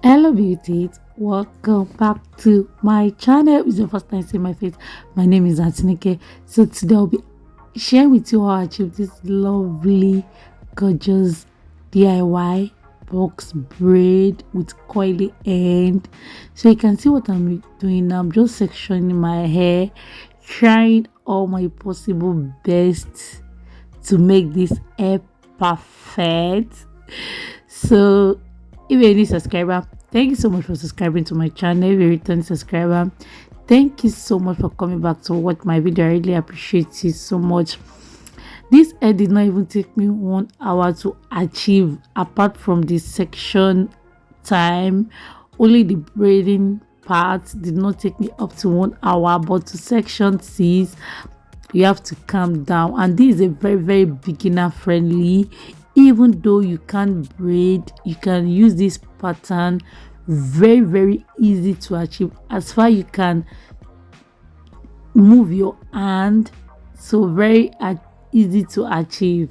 Hello beauties, welcome back to my channel. If it's your first time seeing my face, my name is Antinike. So today I'll be sharing with you how I achieved this lovely gorgeous DIY box braid with coily end. So you can see what I'm doing now. I'm just sectioning my hair, trying all my possible best to make this hair perfect. So if you're a new subscriber, thank you so much for subscribing to my channel. If you're a returning subscriber, thank you so much for coming back to watch my video. I really appreciate it so much. This hair did not even take me 1 hour to achieve, apart from the section time. Only the braiding part did not take me up to 1 hour, but to section 6 you have to calm down, and this is a very beginner friendly. Even though you can't braid, you can use this pattern. Very easy to achieve. As far you can move your hand, so very easy to achieve.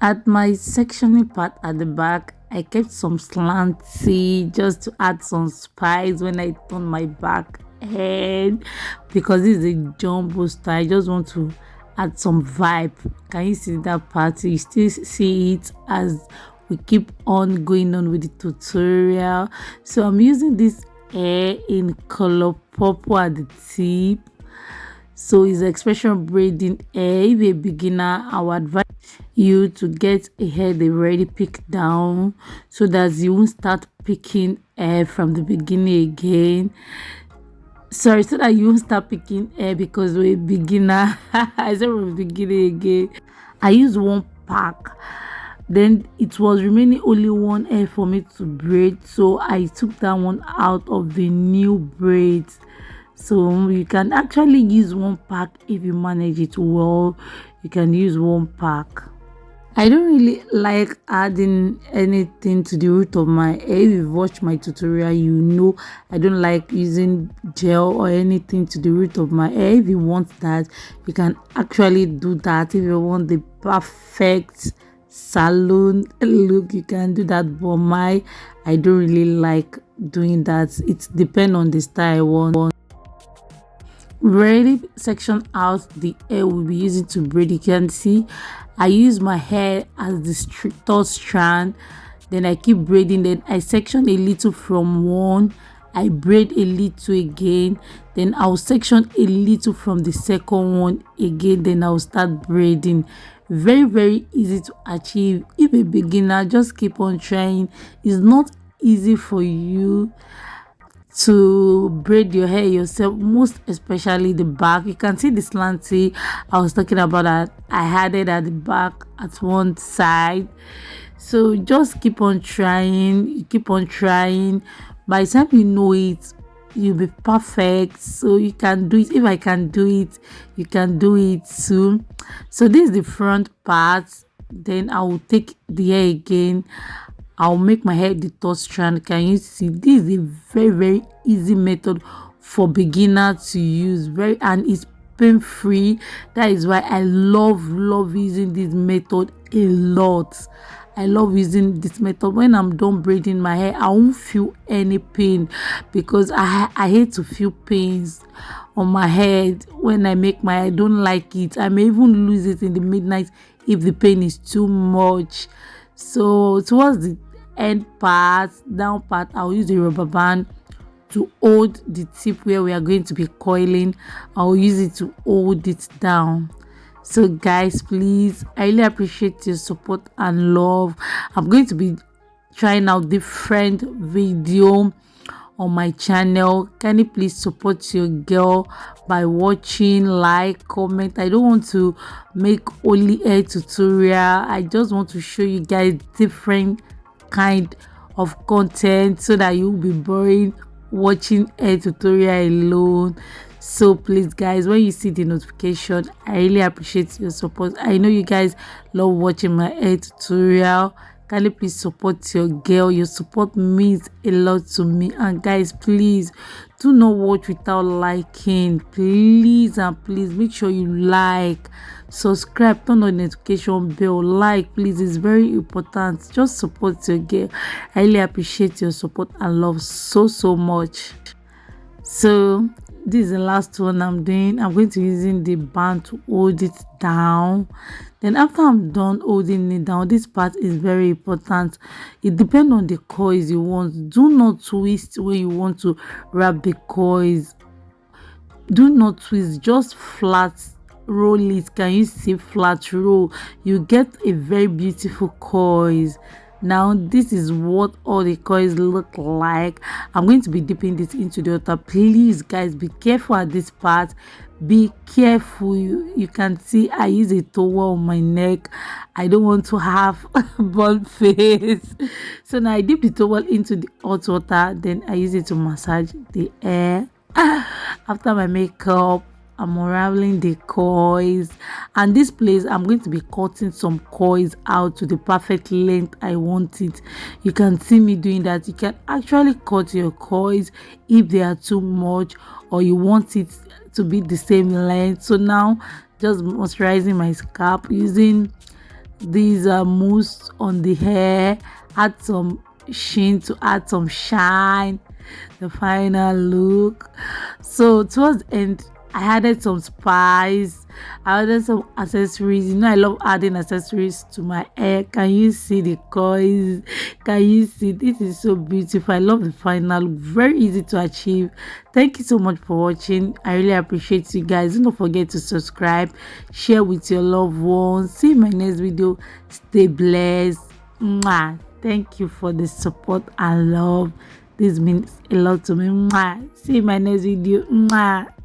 At my sectioning part at the back, I kept some slanty just to add some spice when I turn my back head, because this is a jumbo style. I just want to add some vibe. Can you see that part? You still see it as we keep on going on with the tutorial. So I'm using this hair in color purple at the tip. So it's expression braiding hair. If you're a beginner, I would advise you to get a hair they already picked down, so that you won't start picking hair from the beginning again. Sorry, so that you won't start picking hair because we're a beginner. I said from the beginning again. I used one pack, then it was remaining only one hair for me to braid, so I took that one out of the new braids. So you can actually use one pack if you manage it well. You can use one pack. I don't really like adding anything to the root of my hair. If you've watched my tutorial, you know I don't like using gel or anything to the root of my hair. If you want that, you can actually do that. If you want the perfect salon look, you can do that, but I don't really like doing that. It depends on the style I want. Ready section out the hair we'll be using to braid. You can see I use my hair as the third strand, then I keep braiding, then I section a little from one, I braid a little again, then I'll section a little from the second one again, then I'll start braiding. Very easy to achieve. If a beginner, just keep on trying. It's not easy for you to braid your hair yourself, most especially the back. You can see the slanty I was talking about that I had it at the back at one side. So just keep on trying. You keep on trying. By the time you know it, you'll be perfect. So you can do it. If I can do it, you can do it too. So this is the front part. Then I will take the hair again. I'll make my hair the third strand. Can you see? This is a very easy method for beginner to use, and it's pain free. That is why I love using this method a lot. I love using this method. When I'm done braiding my hair, I won't feel any pain, because I hate to feel pains on my head when I make my hair. I don't like it. I may even lose it in the midnight if the pain is too much. So towards the end part, down part, I'll use the rubber band to hold the tip where we are going to be coiling. I'll use it to hold it down. So guys, please, I really appreciate your support and love. I'm going to be trying out different video on my channel. Can you please support your girl by watching, like, comment? I don't want to make only hair tutorial. I just want to show you guys different kind of content, so that you will be boring watching hair tutorial alone. So please guys, when you see the notification, I really appreciate your support. I know you guys love watching my hair tutorial. Can you please support your girl? Your support means a lot to me. And guys, please do not watch without liking. Please and please make sure you like, subscribe, turn on the notification bell, like, please. It's very important. Just support your girl. I really appreciate your support and love so much. So this is the last one I'm doing. I'm going to using the band to hold it down. Then after I'm done holding it down, this part is very important. It depends on the coils you want. Do not twist when you want to wrap the coils. Do not twist, just flat roll it. Can you see? Flat roll, you get a very beautiful coils. Now this is what all the coils look like. I'm going to be dipping this into the water. Please guys, be careful at this part. Be careful. You can see I use a towel on my neck. I don't want to have burnt face. So now I dip the towel into the hot water, then I use it to massage the hair. After my makeup, I'm unraveling the coils, and this place I'm going to be cutting some coils out to the perfect length I want it. You can see me doing that. You can actually cut your coils if they are too much or you want it to be the same length. So now just moisturizing my scalp using these mousse on the hair, add some sheen to add some shine, the final look. So towards the end, I added some spice, I added some accessories. You know I love adding accessories to my hair. Can you see the coils? Can you see? This is so beautiful. I love the final look. Very easy to achieve. Thank you so much for watching. I really appreciate you guys. Don't forget to subscribe, share with your loved ones. See you in my next video. Stay blessed. Mwah. Thank you for the support and love. This means a lot to me. Mwah. See you in my next video. Mwah.